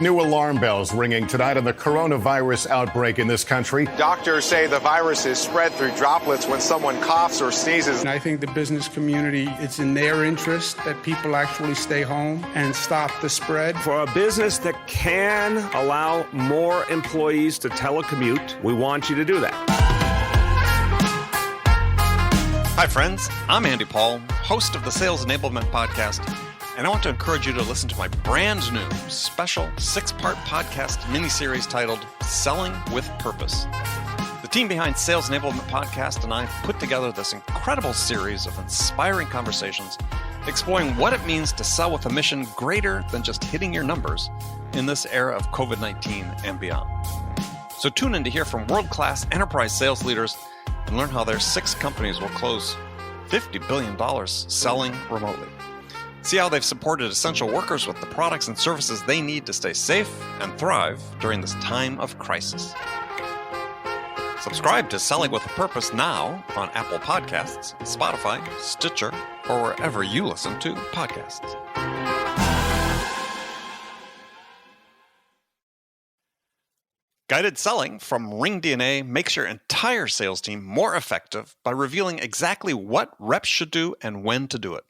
New alarm bells ringing tonight on the coronavirus outbreak in this country. Doctors say the virus is spread through droplets when someone coughs or sneezes. And I think the business community, it's in their interest that people actually stay home and stop the spread. For a business that can allow more employees to telecommute, we want you to do that. Hi, friends. I'm Andy Paul, host of the Sales Enablement Podcast, and I want to encourage you to listen to my brand new special 6-part podcast miniseries titled Selling with Purpose. The team behind Sales Enablement Podcast and I put together this incredible series of inspiring conversations exploring what it means to sell with a mission greater than just hitting your numbers in this era of COVID-19 and beyond. So tune in to hear from world-class enterprise sales leaders and learn how their 6 companies will close $50 billion selling remotely. See how they've supported essential workers with the products and services they need to stay safe and thrive during this time of crisis. Subscribe to Selling with a Purpose now on Apple Podcasts, Spotify, Stitcher, or wherever you listen to podcasts. Guided selling from RingDNA makes your entire sales team more effective by revealing exactly what reps should do and when to do it.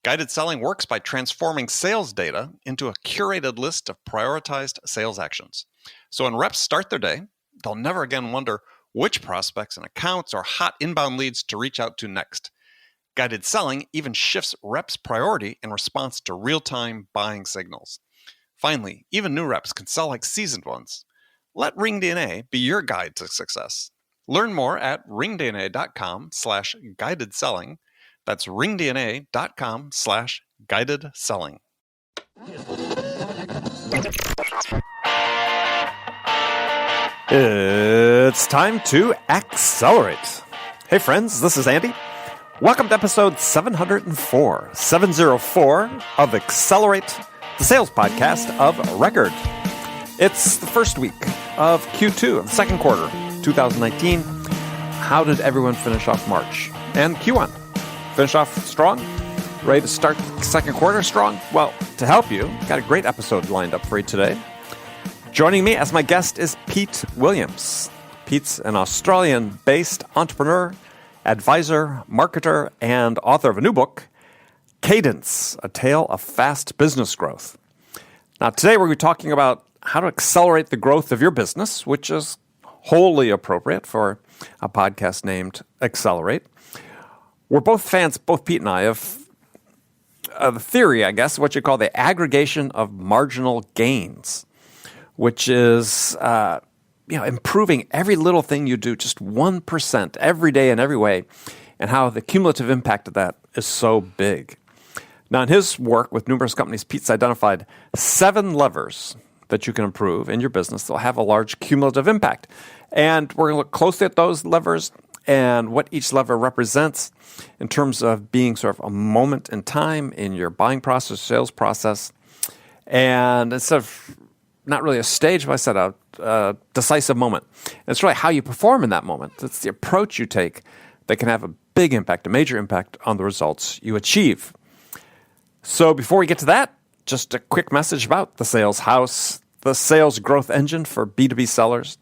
Guided selling works by transforming sales data into a curated list of prioritized sales actions. So when reps start their day, they'll never again wonder which prospects and accounts or hot inbound leads to reach out to next. Guided selling even shifts reps' priority in response to real-time buying signals. Finally, even new reps can sell like seasoned ones. Let RingDNA be your guide to success. Learn more at ringdna.com/guided selling. That's ringdna.com/guided selling. It's time to accelerate. Hey friends, this is Andy. Welcome to episode 704 of Accelerate, the sales podcast of record. It's the first week of Q2 of the second quarter, 2019. How did everyone finish off March? And Q1? Finish off strong? Ready to start the second quarter strong? Well, to help you, got a great episode lined up for you today. Joining me as my guest is Pete Williams. Pete's an Australian-based entrepreneur, advisor, marketer, and author of a new book, Cadence, A Tale of Fast Business Growth. Now, today we're going to be talking about how to accelerate the growth of your business, which is wholly appropriate for a podcast named Accelerate. We're both fans, both Pete and I, of the theory, I guess, what you call the aggregation of marginal gains, which is improving every little thing you do, just 1% every day in every way, and how the cumulative impact of that is so big. Now, in his work with numerous companies, Pete's identified 7 levers that you can improve in your business that will have a large cumulative impact. And we're going to look closely at those levers and what each lever represents in terms of being sort of a moment in time in your buying process, sales process. And instead of not really a stage, but I said a decisive moment. And it's really how you perform in that moment. It's the approach you take that can have a big impact, a major impact on the results you achieve. So before we get to that, just a quick message about the Sales House, the sales growth engine for B2B sellers.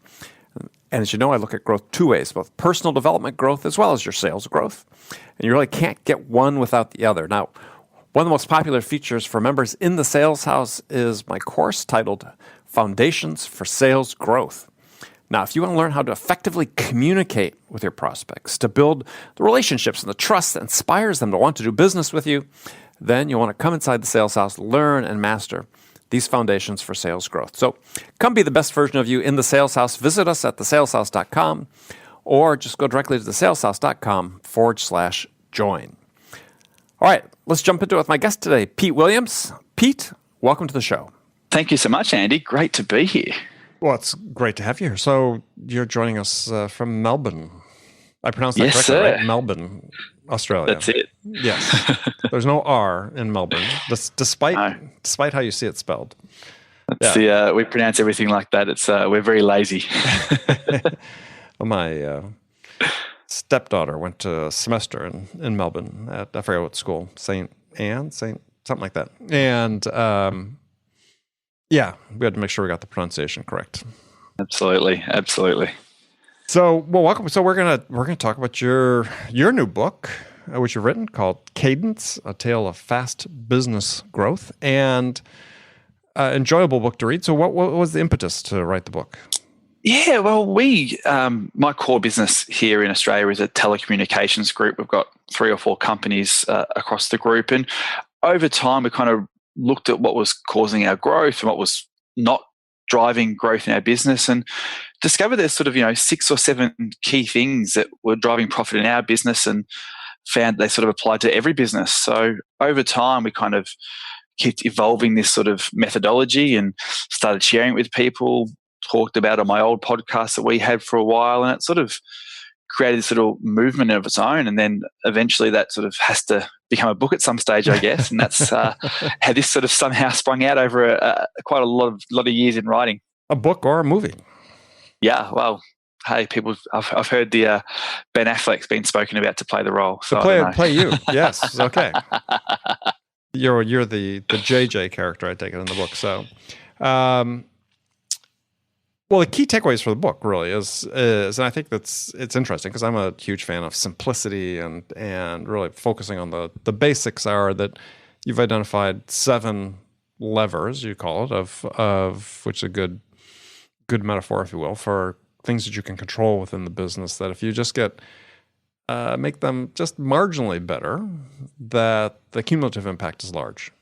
And as you know, I look at growth 2 ways, both personal development growth as well as your sales growth. And you really can't get one without the other. Now, one of the most popular features for members in the Sales House is my course titled Foundations for Sales Growth. Now, if you want to learn how to effectively communicate with your prospects, to build the relationships and the trust that inspires them to want to do business with you, then you want to come inside the Sales House, learn and master these foundations for sales growth. So come be the best version of you in the Sales House. Visit us at thesaleshouse.com or just go directly to thesaleshouse.com/join. All right, let's jump into it with my guest today, Pete Williams. Pete, welcome to the show. Thank you so much, Andy. Great to be here. Well, it's great to have you here. So you're joining us from Melbourne. I pronounced that correctly, sir. Right? Melbourne, Australia. That's it. Yes. There's no R in Melbourne, despite how you see it spelled. That's we pronounce everything like that. It's we're very lazy. Well, my stepdaughter went to a semester in Melbourne at, I forget what school, St. Anne, something like that. And Yeah, we had to make sure we got the pronunciation correct. Absolutely. So, well, welcome. So we're gonna talk about your new book, which you've written, called Cadence: A Tale of Fast Business Growth, and enjoyable book to read. So, what was the impetus to write the book? Yeah, well, my core business here in Australia is a telecommunications group. We've got 3 or 4 companies across the group, and over time, we kind of looked at what was causing our growth and what was not driving growth in our business, and discovered there's sort of 6 or 7 key things that were driving profit in our business, and found they sort of applied to every business. So over time, we kind of kept evolving this sort of methodology and started sharing it with people. Talked about on my old podcast that we had for a while, and it sort of created this little movement of its own. And then eventually that sort of has to become a book at some stage, I guess. And that's how this sort of somehow sprung out over quite a lot of years in writing. A book or a movie? Yeah, well, hey, people, I've heard the Ben Affleck's been spoken about to play the role. So play you, yes, okay. You're the JJ character, I take it, in the book. So, well, the key takeaways for the book really is, and I think it's interesting because I'm a huge fan of simplicity and really focusing on the basics. Are that you've identified 7 levers, you call it, of which is a good metaphor, if you will, for things that you can control within the business, that if you just make them just marginally better, that the cumulative impact is large.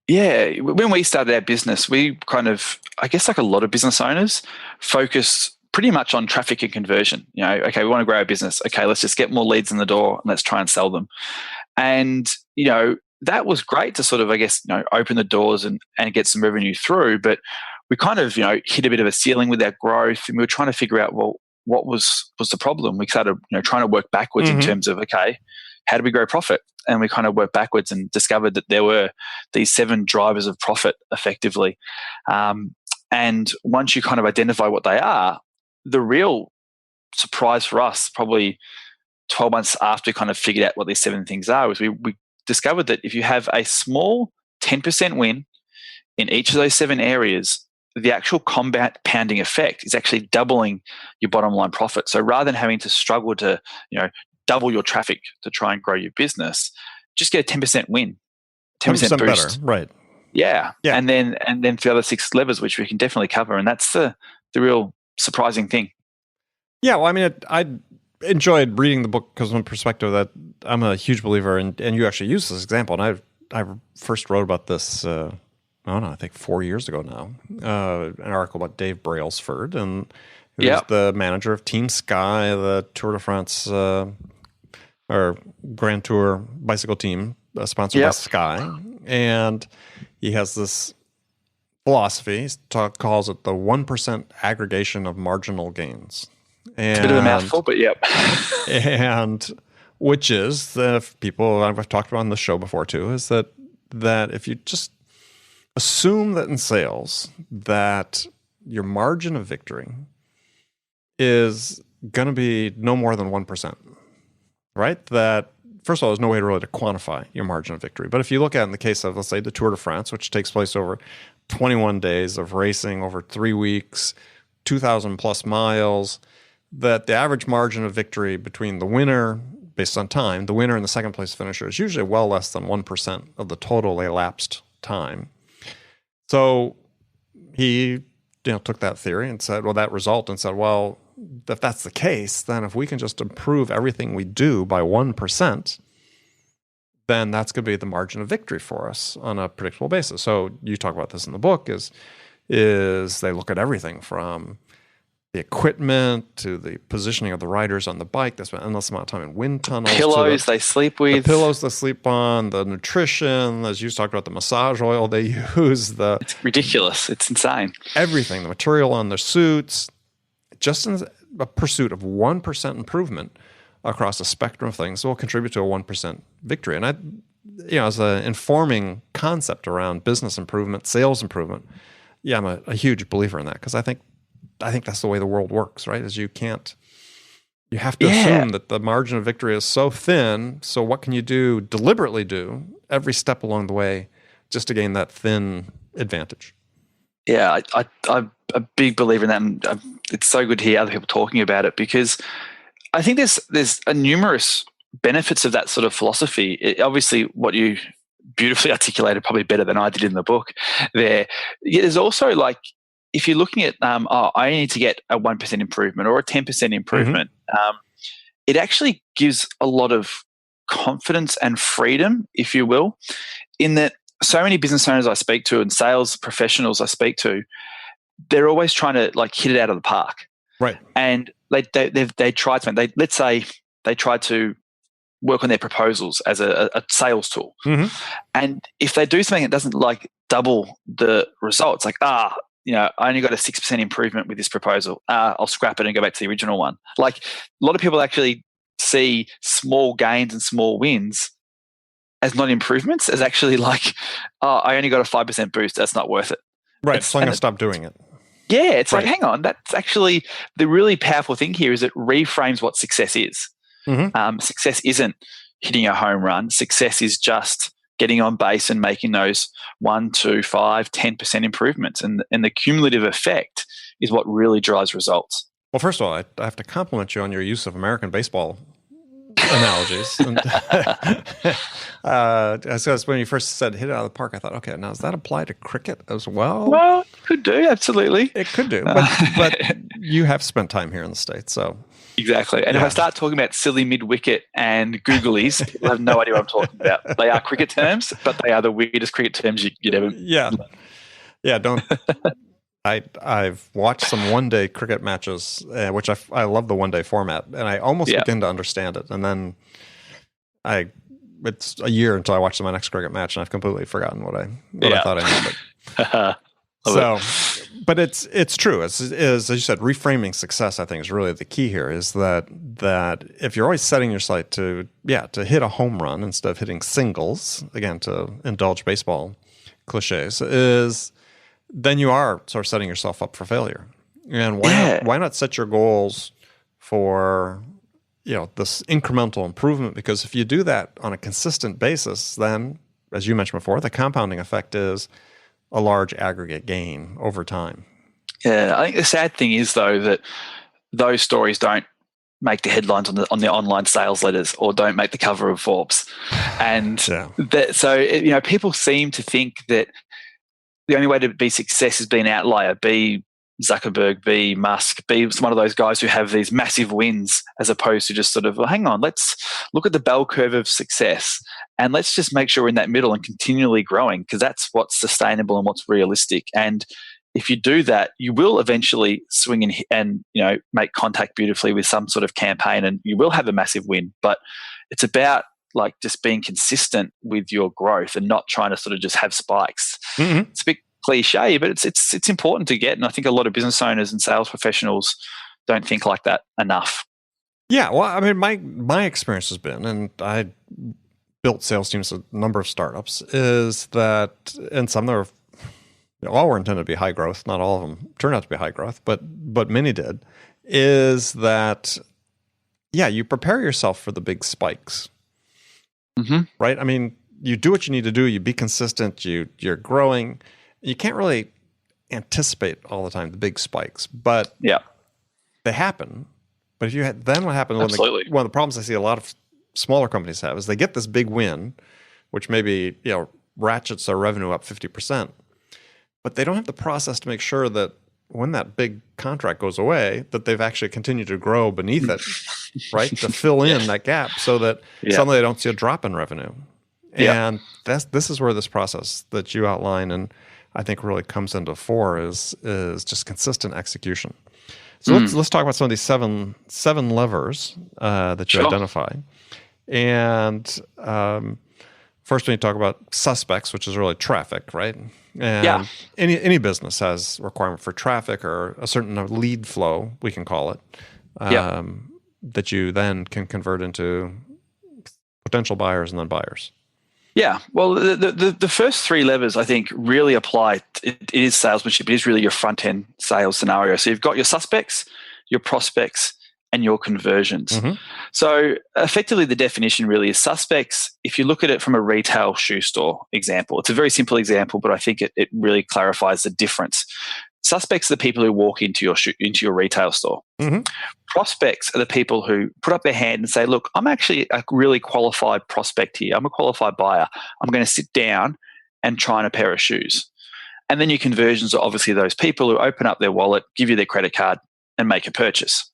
Yeah, when we started our business, we kind of, I guess like a lot of business owners, focus pretty much on traffic and conversion. Okay, we want to grow our business. Okay, let's just get more leads in the door and let's try and sell them. And, that was great to sort of, I guess, open the doors and get some revenue through. But we kind of, hit a bit of a ceiling with our growth, and we were trying to figure out, well, what was the problem? We started, trying to work backwards in terms of, okay, how do we grow profit? And we kind of worked backwards and discovered that there were these 7 drivers of profit effectively. And once you kind of identify what they are, the real surprise for us, probably 12 months after we kind of figured out what these 7 things are, was we discovered that if you have a small 10% win in each of those 7 areas, the actual compounding effect is actually doubling your bottom line profit. So rather than having to struggle to, double your traffic to try and grow your business, just get a 10% win, 10% boost. Better, right? Yeah. And then for the other 6 levers, which we can definitely cover, and that's the real surprising thing. Yeah, well, I mean, I enjoyed reading the book because from the perspective that I'm a huge believer, and you actually use this example, and I first wrote about this. I think 4 years ago now, an article about Dave Brailsford, and he was the manager of Team Sky, the Tour de France or Grand Tour bicycle team sponsored by Sky. And he has this philosophy, calls it the 1% aggregation of marginal gains. And, it's a bit of a mouthful, but yep. And which is, if people I've talked about on the show before too, is that if you just assume that in sales that your margin of victory is going to be no more than 1%, right? That, first of all, there's no way really to quantify your margin of victory. But if you look at in the case of, let's say, the Tour de France, which takes place over 21 days of racing over 3 weeks, 2,000 plus miles, that the average margin of victory between the winner, based on time, the winner and the second place finisher is usually well less than 1% of the total elapsed time. So he took that theory and said, well, that result, and said, well, if that's the case, then if we can just improve everything we do by 1%, then that's going to be the margin of victory for us on a predictable basis. So you talk about this in the book, is they look at everything from the equipment to the positioning of the riders on the bike. They spend an endless amount of time in wind tunnels. Pillows they sleep with. The pillows they sleep on, the nutrition, as you talked about, the massage oil they use. It's ridiculous. It's insane. Everything, the material on their suits, just in a pursuit of 1% improvement across a spectrum of things will contribute to a 1% victory. And as an informing concept around business improvement, sales improvement, I'm a huge believer in that, because I think that's the way the world works, right? Is you have to assume that the margin of victory is so thin. So what can you deliberately do every step along the way just to gain that thin advantage? Yeah, I'm a big believer in that, and it's so good to hear other people talking about it, because I think there's a numerous benefits of that sort of philosophy. Obviously, what you beautifully articulated, probably better than I did in the book there. There's also, like, if you're looking at, I need to get a 1% improvement or a 10% improvement, it actually gives a lot of confidence and freedom, if you will, in that so many business owners I speak to and sales professionals I speak to, they're always trying to, like, hit it out of the park. Right. And they try to, let's say they try to work on their proposals as a sales tool. And if they do something that doesn't, like, double the results, like, I only got a 6% improvement with this proposal, I'll scrap it and go back to the original one. Like, a lot of people actually see small gains and small wins as not improvements, as actually like, I only got a 5% boost, that's not worth it. Right, so I'm going to stop doing it. Yeah, it's like, hang on, that's actually the really powerful thing here, is it reframes what success is. Success isn't hitting a home run. Success is just getting on base and making those 1, 2, 5, 10% improvements. And the cumulative effect is what really drives results. Well, first of all, I have to compliment you on your use of American baseball analogies. And, as when you first said hit it out of the park, I thought, okay, now does that apply to cricket as well? Well, it could do, absolutely. It could do, but you have spent time here in the States, so. Exactly. And if I start talking about silly mid-wicket and googlies, people have no idea what I'm talking about. They are cricket terms, but they are the weirdest cricket terms you'd ever. Yeah. Don't. I've watched some one-day cricket matches, which I love the one-day format, and I almost begin to understand it. And then it's a year until I watch my next cricket match, and I've completely forgotten what I thought I knew. But it's true. As you said, reframing success, I think, is really the key here. Is that if you're always setting your sight to hit a home run instead of hitting singles, again, to indulge baseball cliches, then you are sort of setting yourself up for failure. And why not set your goals for this incremental improvement? Because if you do that on a consistent basis, then, as you mentioned before, the compounding effect is a large aggregate gain over time. Yeah, I think the sad thing is, though, that those stories don't make the headlines on the online sales letters, or don't make the cover of Forbes. And so people seem to think that the only way to be success is be an outlier, be Zuckerberg, be Musk, be one of those guys who have these massive wins, as opposed to just sort of, well, hang on, let's look at the bell curve of success and let's just make sure we're in that middle and continually growing, because that's what's sustainable and what's realistic. And if you do that, you will eventually swing and make contact beautifully with some sort of campaign, and you will have a massive win. But it's about, like, just being consistent with your growth and not trying to sort of just have spikes. It's a bit cliche, but it's important to get. And I think a lot of business owners and sales professionals don't think like that enough. Yeah, well, I mean, my experience has been, and I built sales teams at a number of startups, is that, and some that were, all were intended to be high growth. Not all of them turned out to be high growth, but many did. Is that, you prepare yourself for the big spikes. Right? I mean, you do what you need to do. You be consistent. You're growing. You can't really anticipate all the time the big spikes, but they happen. But if you had, then what happens? One of the problems I see a lot of smaller companies have is they get this big win, which maybe ratchets their revenue up 50%, but they don't have the process to make sure that when that big contract goes away, that they've actually continued to grow beneath it, right? To fill in that gap, so that suddenly they don't see a drop in revenue. And this is where this process that you outline, and I think really comes into fore, is just consistent execution. So let's talk about some of these seven levers that you identify. And first, when you talk about suspects, which is really traffic, right? And any business has a requirement for traffic, or a certain lead flow, we can call it, that you then can convert into potential buyers and then buyers. Yeah, well, the first three levers, I think, really apply. It is salesmanship. It is really your front-end sales scenario. So you've got your suspects, your prospects, and your conversions. So effectively, the definition really is suspects. If you look at it from a retail shoe store example, it's a very simple example, but I think it really clarifies the difference. Suspects are the people who walk into your retail store. Prospects are the people who put up their hand and say, look, I'm actually a really qualified prospect here. I'm a qualified buyer. I'm going to sit down and try on a pair of shoes. And then your conversions are obviously those people who open up their wallet, give you their credit card, and make a purchase.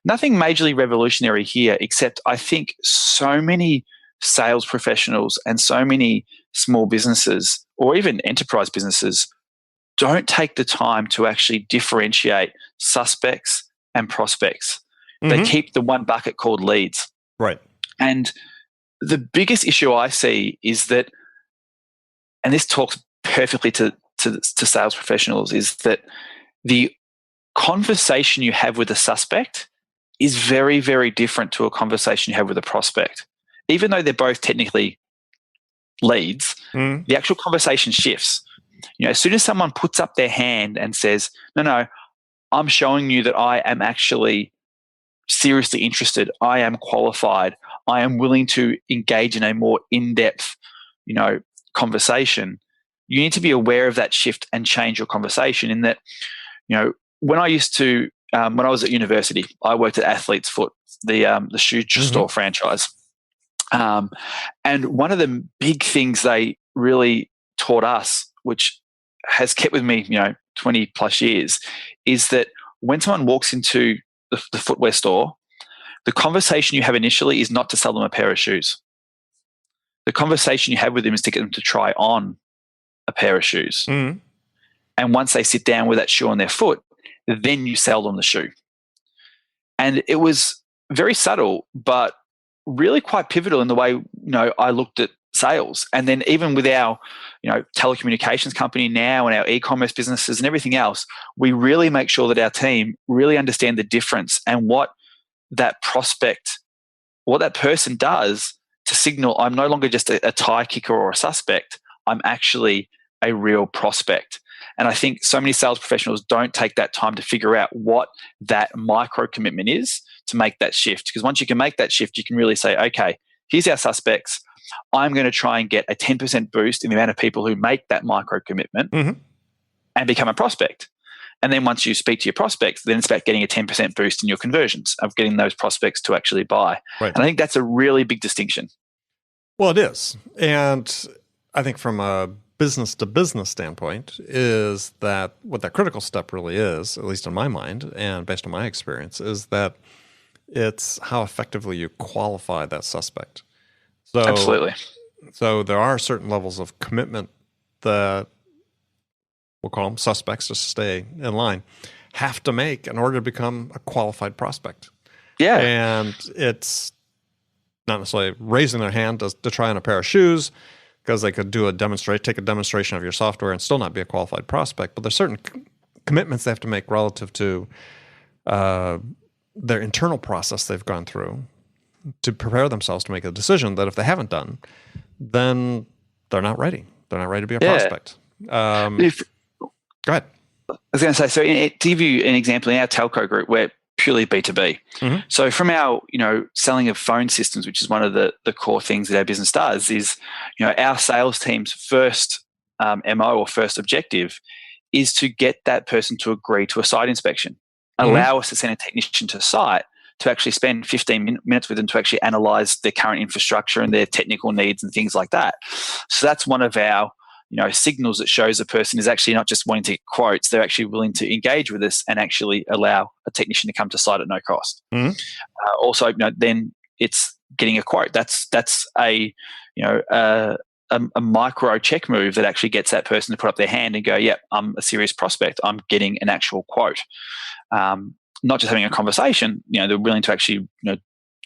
Nothing majorly revolutionary here, except I think so many sales professionals and so many small businesses or even enterprise businesses don't take the time to actually differentiate suspects and prospects. They keep the one bucket called leads. Right. And the biggest issue I see is that, and this talks perfectly to sales professionals, is that the conversation you have with a suspect is very, very different to a conversation you have with a prospect. Even though they're both technically leads, the actual conversation shifts. As soon as someone puts up their hand and says, no, I'm showing you that I am actually seriously interested, I am qualified, I am willing to engage in a more in-depth, conversation, you need to be aware of that shift and change your conversation. In that, when I used to, when I was at university, I worked at Athlete's Foot, the shoe store franchise. And one of the big things they really taught us, which has kept with me, 20 plus years, is that when someone walks into the footwear store, the conversation you have initially is not to sell them a pair of shoes. The conversation you have with them is to get them to try on a pair of shoes. And once they sit down with that shoe on their foot, then you sell them the shoe. And it was very subtle, but really quite pivotal in the way, I looked at sales. And then even with our, telecommunications company now and our e-commerce businesses and everything else, we really make sure that our team really understand the difference and what that prospect, what that person does to signal I'm no longer just a tie kicker or a suspect, I'm actually a real prospect. And I think so many sales professionals don't take that time to figure out what that micro commitment is to make that shift. Because once you can make that shift, you can really say, okay, here's our suspects. I'm going to try and get a 10% boost in the amount of people who make that micro commitment and become a prospect. And then once you speak to your prospects, then it's about getting a 10% boost in your conversions of getting those prospects to actually buy. Right. And I think that's a really big distinction. Well, it is. And I think from a business to business standpoint is that what that critical step really is, at least in my mind and based on my experience, is that it's how effectively you qualify that suspect. So, absolutely. So there are certain levels of commitment that we'll call them suspects just to stay in line, have to make in order to become a qualified prospect. Yeah. And it's not necessarily raising their hand to try on a pair of shoes, because they could take a demonstration of your software and still not be a qualified prospect. But there's certain commitments they have to make relative to their internal process they've gone through to prepare themselves to make a decision that if they haven't done, then they're not ready. They're not ready to be a prospect. Go ahead. I was going to say, so to give you an example, in our telco group, we're purely B2B. So from our, selling of phone systems, which is one of the core things that our business does, is, our sales team's first MO or first objective is to get that person to agree to a site inspection, allow us to send a technician to site to actually spend 15 minutes with them to actually analyze their current infrastructure and their technical needs and things like that. So that's one of our signals that shows a person is actually not just wanting to get quotes, they're actually willing to engage with us and actually allow a technician to come to site at no cost. Also, then it's getting a quote. That's a micro check move that actually gets that person to put up their hand and go, yep, I'm a serious prospect. I'm getting an actual quote. Not just having a conversation, they're willing to actually,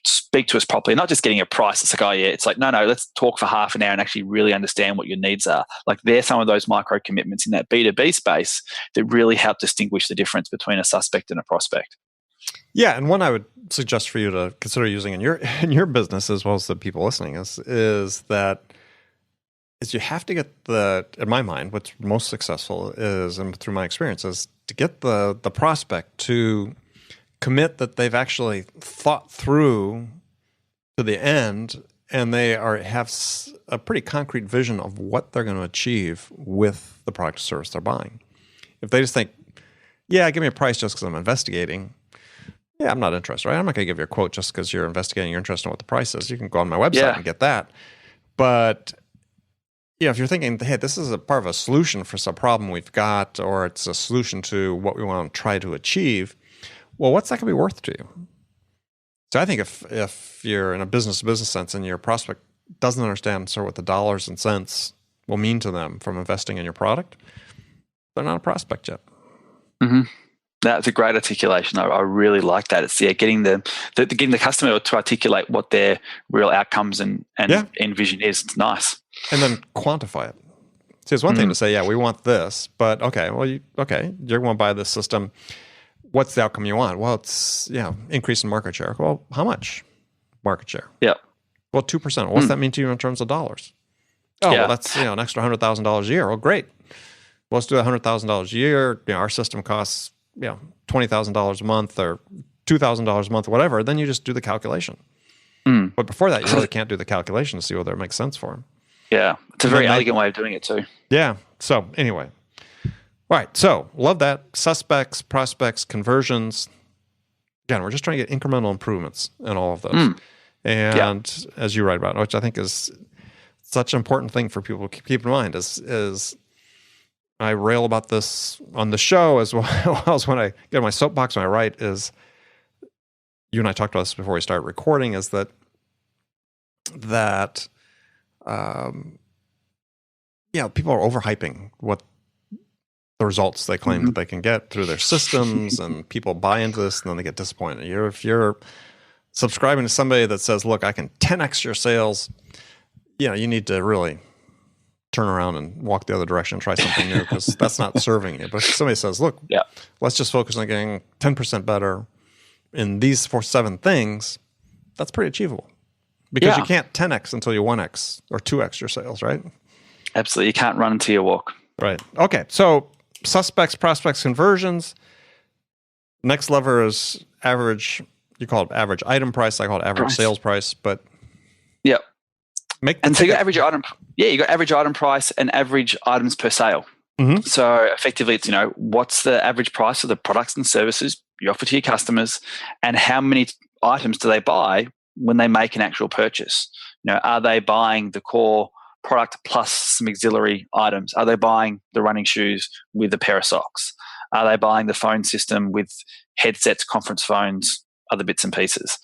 speak to us properly, not just getting a price. It's like, oh yeah, it's like, no, let's talk for half an hour and actually really understand what your needs are. Like they're some of those micro commitments in that B2B space that really help distinguish the difference between a suspect and a prospect. Yeah, and one I would suggest for you to consider using in your business as well as the people listening is you have to get in my mind, what's most successful is, and through my experience, is to get the prospect to commit that they've actually thought through to the end, and they have a pretty concrete vision of what they're going to achieve with the product or service they're buying. If they just think, yeah, give me a price just because I'm investigating, yeah, I'm not interested, right? I'm not going to give you a quote just because you're investigating, you're interested in what the price is. You can go on my website and get that. But if you're thinking, hey, this is a part of a solution for some problem we've got, or it's a solution to what we want to try to achieve, well, what's that going to be worth to you? So I think if you're in a business-to-business sense and your prospect doesn't understand sort of what the dollars and cents will mean to them from investing in your product, they're not a prospect yet. Mm-hmm. That's a great articulation. I really like that. It's getting the customer to articulate what their real outcomes and end vision is. It's nice. And then quantify it. See, it's one thing to say, yeah, we want this, but you're going to buy this system. What's the outcome you want? Well, it's increase in market share. Well, how much market share? Yeah. Well, 2%. What's that mean to you in terms of dollars? Oh, well, that's an extra $100,000 a year. Well, great. Well, let's do $100,000 a year. Our system costs $20,000 a month or $2,000 a month, whatever. Then you just do the calculation. But before that, you really can't do the calculation to see whether it makes sense for them. Yeah, it's a very elegant way of doing it too. Yeah. So anyway, all right. So love that. Suspects, prospects, conversions. Again, we're just trying to get incremental improvements in all of those. And as you write about, which I think is such an important thing for people to keep in mind, is I rail about this on the show as well as when I get on my soapbox when I write, is you and I talked about this before we start recording, is that people are overhyping what the results they claim that they can get through their systems, and people buy into this and then they get disappointed. If you're subscribing to somebody that says, look, I can 10x your sales, you need to really turn around and walk the other direction and try something new, because that's not serving you. But if somebody says, look, let's just focus on getting 10% better in these 7 things, that's pretty achievable. Because you can't 10x until you 1x or 2x your sales, right? Absolutely. You can't run until you walk. Right. Okay. So suspects, prospects, conversions. Next lever is average. You call it average item price. I call it average sales price. But yeah. So you got average item. Yeah, you got average item price and average items per sale. So effectively, it's what's the average price of the products and services you offer to your customers, and how many items do they buy when they make an actual purchase? Are they buying the core product plus some auxiliary items? Are they buying the running shoes with a pair of socks? Are they buying the phone system with headsets, conference phones, other bits and pieces?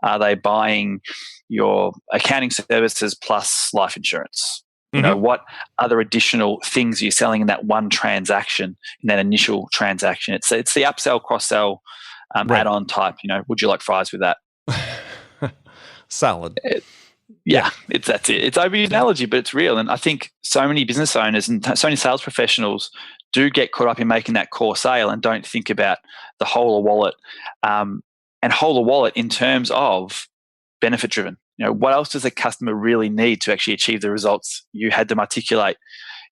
Are they buying your accounting services plus life insurance? What other additional things are you selling in that one transaction, in that initial transaction? It's the upsell, cross-sell, add-on type. Would you like fries with that? Salad. That's it. It's overused analogy, but it's real. And I think so many business owners and so many sales professionals do get caught up in making that core sale and don't think about the whole of wallet, and whole of wallet in terms of benefit driven. What else does a customer really need to actually achieve the results you had them articulate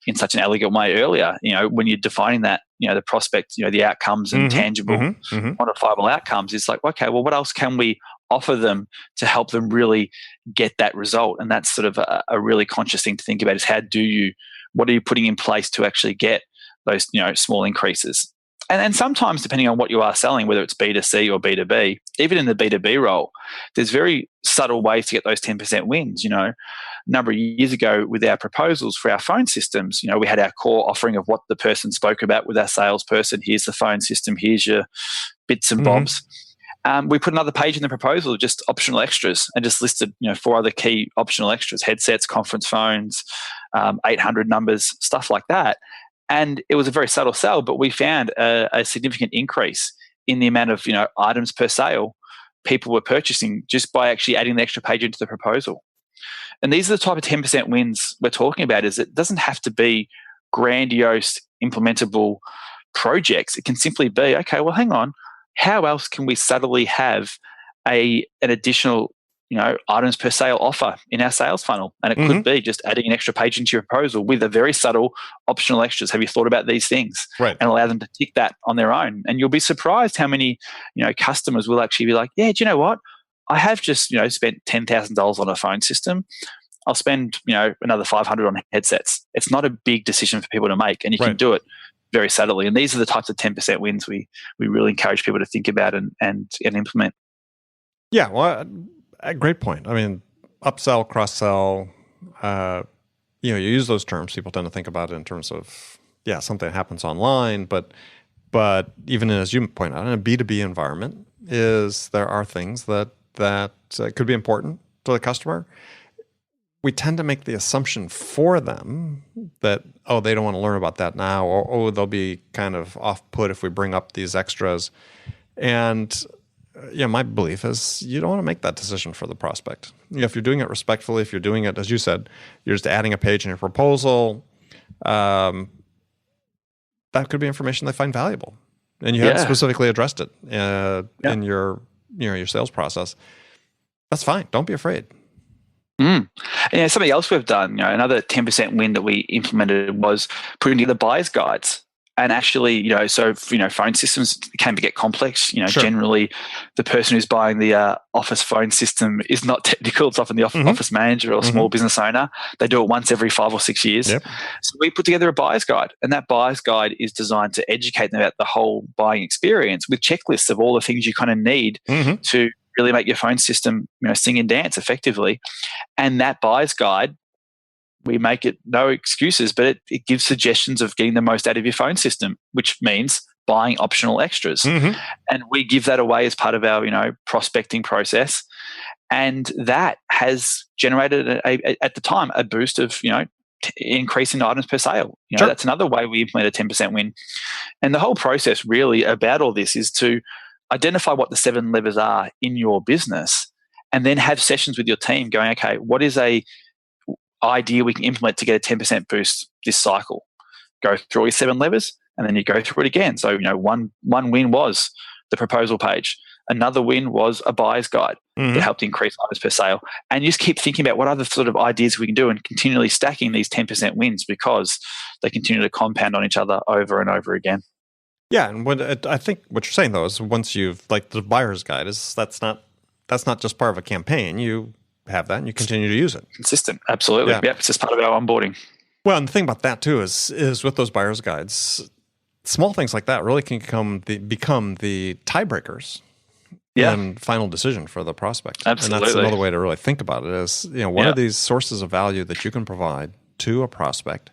in such an elegant way earlier? When you're defining that, the prospect, the outcomes and tangible, quantifiable outcomes, is like, okay, well, what else can we offer them to help them really get that result? And that's sort of a really conscious thing to think about, is what are you putting in place to actually get those, small increases? And sometimes, depending on what you are selling, whether it's B2C or B2B, even in the B2B role, there's very subtle ways to get those 10% wins. A number of years ago with our proposals for our phone systems, we had our core offering of what the person spoke about with our salesperson. Here's the phone system. Here's your bits and bobs. We put another page in the proposal, just optional extras, and just listed 4 other key optional extras: headsets, conference phones, 800 numbers, stuff like that. And it was a very subtle sell, but we found a significant increase in the amount of items per sale people were purchasing just by actually adding the extra page into the proposal. And these are the type of 10% wins we're talking about. Is it doesn't have to be grandiose, implementable projects. It can simply be, okay, well, hang on, how else can we subtly have an additional items per sale offer in our sales funnel. And it could be just adding an extra page into your proposal with a very subtle optional extras. Have you thought about these things? Right. And allow them to tick that on their own. And you'll be surprised how many, customers will actually be like, yeah, do you know what? I have just, spent $10,000 on a phone system. I'll spend, another $500 on headsets. It's not a big decision for people to make, and you can do it very subtly. And these are the types of 10% wins we really encourage people to think about and implement. Yeah, well, a great point. I mean, upsell, cross-sell, you use those terms. People tend to think about it in terms of, something that happens online, but even as you point out, in a B2B environment, there are things that could be important to the customer. We tend to make the assumption for them that, they don't want to learn about that now, or they'll be kind of off-put if we bring up these extras. And my belief is you don't want to make that decision for the prospect. If you're doing it respectfully, if you're doing it, as you said, you're just adding a page in your proposal, that could be information they find valuable. And you haven't specifically addressed it in your sales process. That's fine. Don't be afraid. And something else we've done, another 10% win that we implemented was putting together buyer's guides. And actually, phone systems can get complex. Generally, the person who's buying the office phone system is not technical. It's often the office manager or small business owner. They do it once every 5 or 6 years. Yep. So we put together a buyer's guide, and that buyer's guide is designed to educate them about the whole buying experience with checklists of all the things you kind of need to really make your phone system, sing and dance effectively. And that buyer's guide, we make it no excuses, but it gives suggestions of getting the most out of your phone system, which means buying optional extras. And we give that away as part of our, prospecting process. And that has generated, at the time, a boost of, increase in items per sale. That's another way we implement a 10% win. And the whole process really about all this is to identify what the 7 levers are in your business, and then have sessions with your team going, okay, what is a idea we can implement to get a 10% boost this cycle? Go through all your 7 levers, and then you go through it again. So, one win was the proposal page. Another win was a buyer's guide that helped increase items per sale. And you just keep thinking about what other sort of ideas we can do, and continually stacking these 10% wins because they continue to compound on each other over and over again. Yeah, and I think what you're saying though is once you've the buyer's guide that's not just part of a campaign. You have that and you continue to use it. Consistent, absolutely. Yeah. Yep, it's just part of our onboarding. Well, and the thing about that too is with those buyer's guides, small things like that really can become the tiebreakers and final decision for the prospect. Absolutely. And that's another way to really think about it is, one of these sources of value that you can provide to a prospect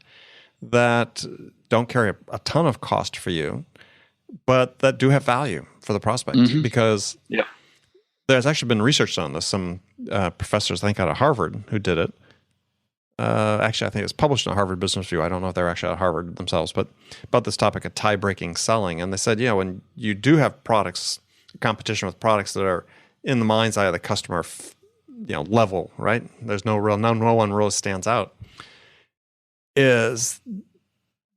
that don't carry a ton of cost for you, but that do have value for the prospect because there's actually been research on this. Some professors, I think out of Harvard, who did it. Actually, I think it was published in a Harvard Business Review. I don't know if they're actually out of Harvard themselves, but about this topic of tie-breaking selling. And they said, when you do have competition with products that are in the mind's eye of the customer, level, right? There's no one really stands out. Is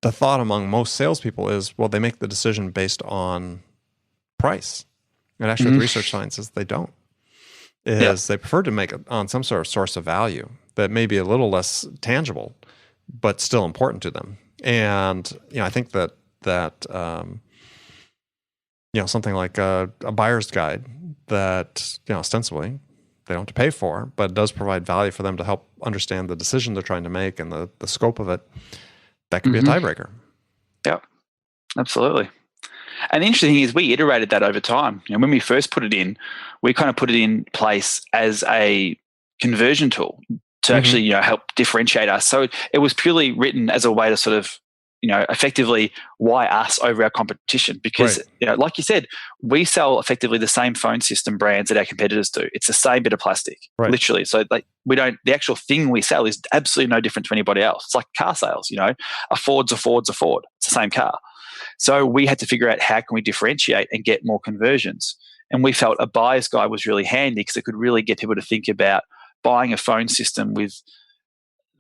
the thought among most salespeople is, well, they make the decision based on price. And actually, the research science says they don't. They prefer to make it on some sort of source of value that may be a little less tangible, but still important to them. And I think that something like a buyer's guide that ostensibly they don't have to pay for, but it does provide value for them to help understand the decision they're trying to make and the scope of it. That could be a tiebreaker. Yeah, absolutely. And the interesting thing is we iterated that over time. When we first put it in, we kind of put it in place as a conversion tool to actually, help differentiate us. So it was purely written as a way to sort of, effectively why us over our competition? Because, like you said, we sell effectively the same phone system brands that our competitors do. It's the same bit of plastic, literally. So the actual thing we sell is absolutely no different to anybody else. It's like car sales, a Ford's a Ford's a Ford. It's the same car. So we had to figure out how can we differentiate and get more conversions. And we felt a buyer's guide was really handy because it could really get people to think about buying a phone system with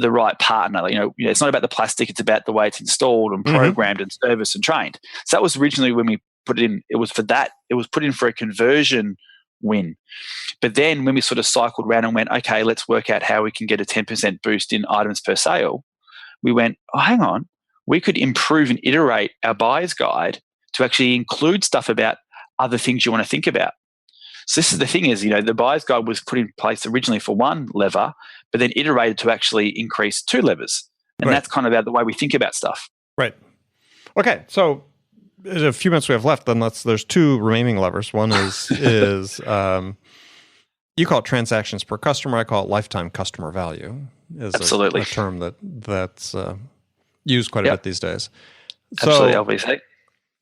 the right partner. It's not about the plastic, it's about the way it's installed and programmed and serviced and trained. So that was originally when we put it in, it was for that. It was put in for a conversion win. But then when we sort of cycled around and went, okay, let's work out how we can get a 10% boost in items per sale, we went, oh, hang on, we could improve and iterate our buyer's guide to actually include stuff about other things you want to think about. So this is the thing is, the buyer's guide was put in place originally for one lever, but then iterated to actually increase 2 levers. And that's kind of about the way we think about stuff. Right. Okay. So there's a few minutes we have left. Then there's 2 remaining levers. One is you call it transactions per customer. I call it lifetime customer value. Is Absolutely. a term that's used quite a bit these days. So, Absolutely, LVC.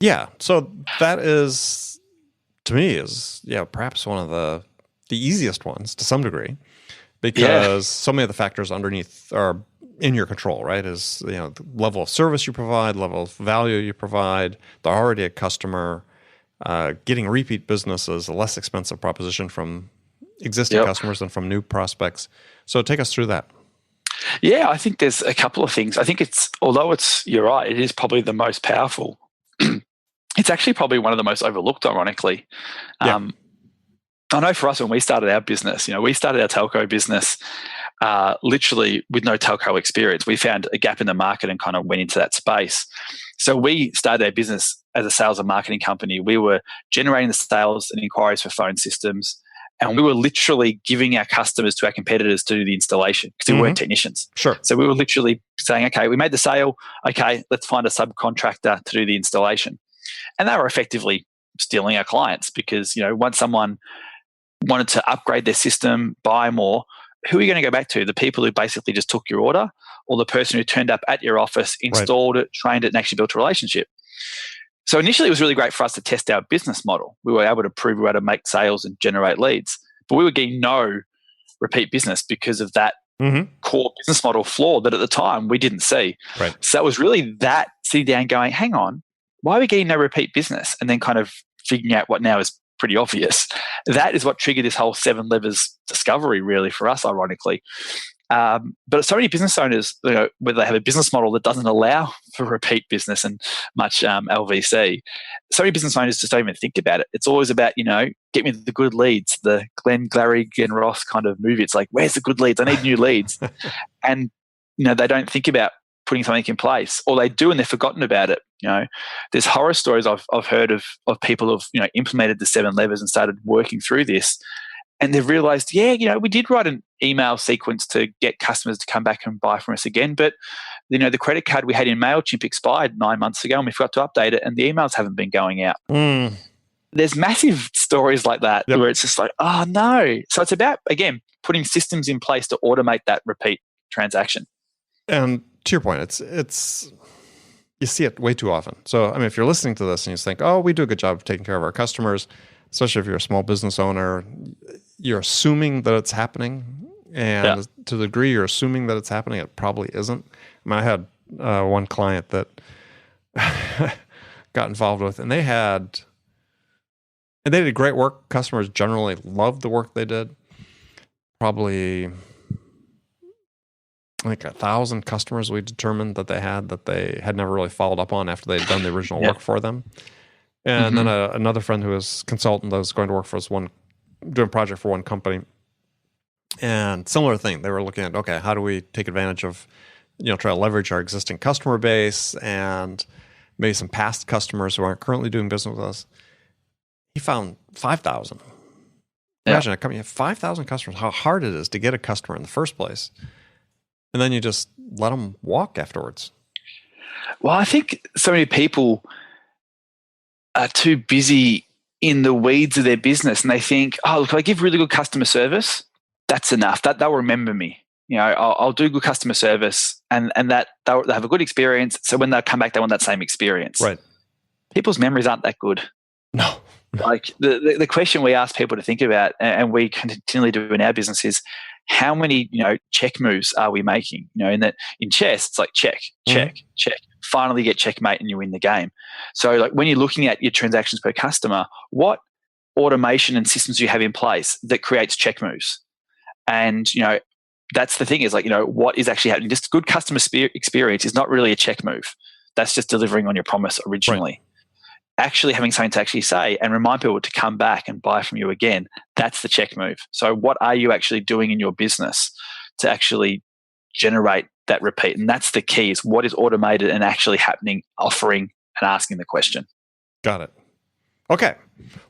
Yeah. So that is, to me, perhaps one of the easiest ones to some degree, because so many of the factors underneath are in your control, right? Is the level of service you provide, level of value you provide, they're already a customer. Getting repeat business is a less expensive proposition from existing customers than from new prospects. So take us through that. Yeah, I think there's a couple of things. I think you're right, it is probably the most powerful. It's actually probably one of the most overlooked, ironically. I know for us, when we started our business, we started our telco business literally with no telco experience. We found a gap in the market and kind of went into that space. So we started our business as a sales and marketing company. We were generating the sales and inquiries for phone systems, and we were literally giving our customers to our competitors to do the installation because we weren't technicians. Sure. So we were literally saying, okay, we made the sale. Okay, let's find a subcontractor to do the installation. And they were effectively stealing our clients because, once someone wanted to upgrade their system, buy more, who are you going to go back to? The people who basically just took your order, or the person who turned up at your office, installed it, trained it, and actually built a relationship? So initially, it was really great for us to test our business model. We were able to prove we were able to make sales and generate leads, but we were getting no repeat business because of that core business model flaw that at the time we didn't see. Right. So it was really that sitting down going, hang on, why are we getting no repeat business? And then kind of figuring out what now is pretty obvious. That is what triggered this whole 7 levers discovery, really, for us, ironically. But so many business owners, whether they have a business model that doesn't allow for repeat business and much LVC, so many business owners just don't even think about it. It's always about, get me the good leads, the Glenn Glary, Glenn Ross kind of movie. It's like, where's the good leads? I need new leads. And, they don't think about putting something in place, or they do and they've forgotten about it. There's horror stories I've heard of people who've implemented the 7 levers and started working through this, and they've realized, we did write an email sequence to get customers to come back and buy from us again, but the credit card we had in MailChimp expired 9 months ago and we forgot to update it, and the emails haven't been going out. There's massive stories like that where it's just like, oh no. So it's about, again, putting systems in place to automate that repeat transaction. And to your point, it's you see it way too often. So, if you're listening to this and you think, oh, we do a good job of taking care of our customers, especially if you're a small business owner, you're assuming that it's happening. And to the degree you're assuming that it's happening, it probably isn't. I had one client that got involved with, and they did great work. Customers generally loved the work they did. Probably, I think 1,000 customers we determined that they had never really followed up on after they'd done the original work for them. And then another friend who was a consultant that was going to work for us, doing a project for one company. And similar thing, they were looking at, okay, how do we take advantage of, try to leverage our existing customer base and maybe some past customers who aren't currently doing business with us. He found 5,000. Imagine a company, 5,000 customers, how hard it is to get a customer in the first place. And then you just let them walk afterwards. Well, I think so many people are too busy in the weeds of their business, and they think, oh, look, if I give really good customer service, that's enough. They'll remember me. I'll do good customer service, and that they'll have a good experience. So when they come back, they want that same experience. Right. People's memories aren't that good. No. Like the question we ask people to think about, and we continually do in our business, is how many check moves are we making? In chess, it's like check, check, check. Finally get checkmate and you win the game. So like when you're looking at your transactions per customer, what automation and systems do you have in place that creates check moves? And that's the thing is what is actually happening. Just good customer experience is not really a check move. That's just delivering on your promise originally. actually having something to actually say and remind people to come back and buy from you again, that's the check move. So what are you actually doing in your business to actually generate that repeat? And that's the key, is what is automated and actually happening, offering and asking the question. Got it. Okay.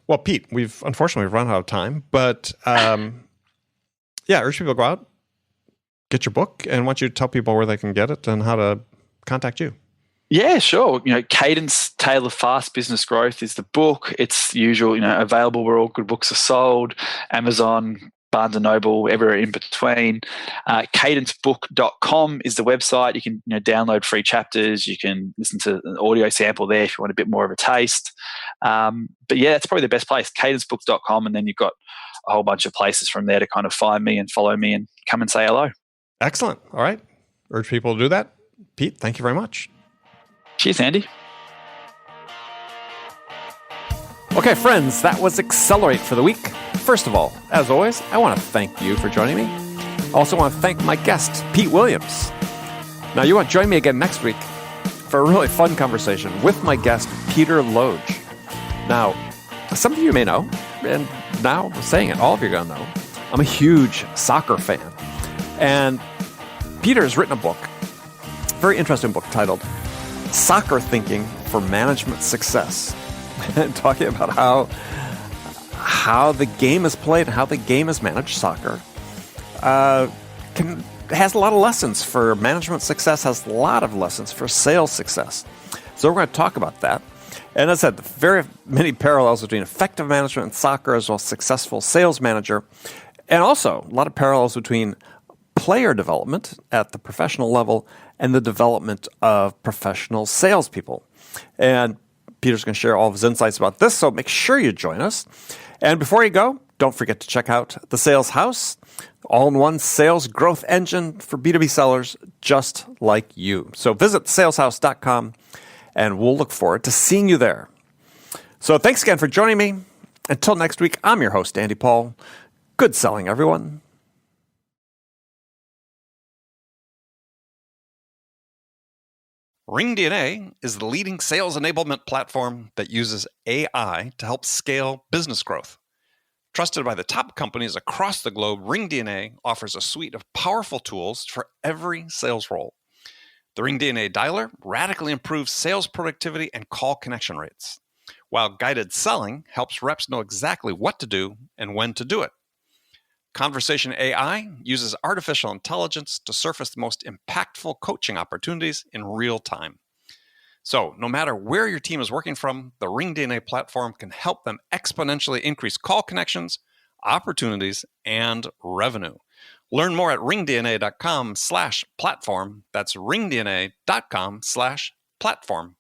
Well, Pete, we've unfortunately run out of time, but urge people to go out, get your book, and I want you to tell people where they can get it and how to contact you. Yeah, sure. Cadence, Tale of Fast Business Growth is the book. It's usual, available where all good books are sold, Amazon, Barnes & Noble, everywhere in between. Cadencebook.com is the website. You can download free chapters. You can listen to an audio sample there if you want a bit more of a taste. But yeah, that's probably the best place, cadencebook.com. And then you've got a whole bunch of places from there to kind of find me and follow me and come and say hello. Excellent. All right. Urge people to do that. Pete, thank you very much. Cheers, Andy. Okay, friends, that was Accelerate for the week. First of all, as always, I want to thank you for joining me. I also want to thank my guest, Pete Williams. Now, you want to join me again next week for a really fun conversation with my guest, Peter Loge. Now, some of you may know, and now I'm saying it, all of you are going to know, I'm a huge soccer fan. And Peter has written a book, a very interesting book titled Soccer Thinking for Management Success. And talking about how the game is played and how the game is managed, soccer, has a lot of lessons for management success, has a lot of lessons for sales success. So we're going to talk about that. And as I said, very many parallels between effective management in soccer as well as successful sales manager. And also a lot of parallels between player development at the professional level and the development of professional salespeople. And Peter's going to share all of his insights about this, so make sure you join us. And before you go, don't forget to check out the Sales House, all-in-one sales growth engine for B2B sellers just like you. So visit saleshouse.com, and we'll look forward to seeing you there. So thanks again for joining me. Until next week, I'm your host, Andy Paul. Good selling, everyone. RingDNA is the leading sales enablement platform that uses AI to help scale business growth. Trusted by the top companies across the globe, RingDNA offers a suite of powerful tools for every sales role. The RingDNA Dialer radically improves sales productivity and call connection rates, while guided selling helps reps know exactly what to do and when to do it. Conversation AI uses artificial intelligence to surface the most impactful coaching opportunities in real time. So, no matter where your team is working from, the RingDNA platform can help them exponentially increase call connections, opportunities, and revenue. Learn more at ringdna.com/platform. That's ringdna.com/platform.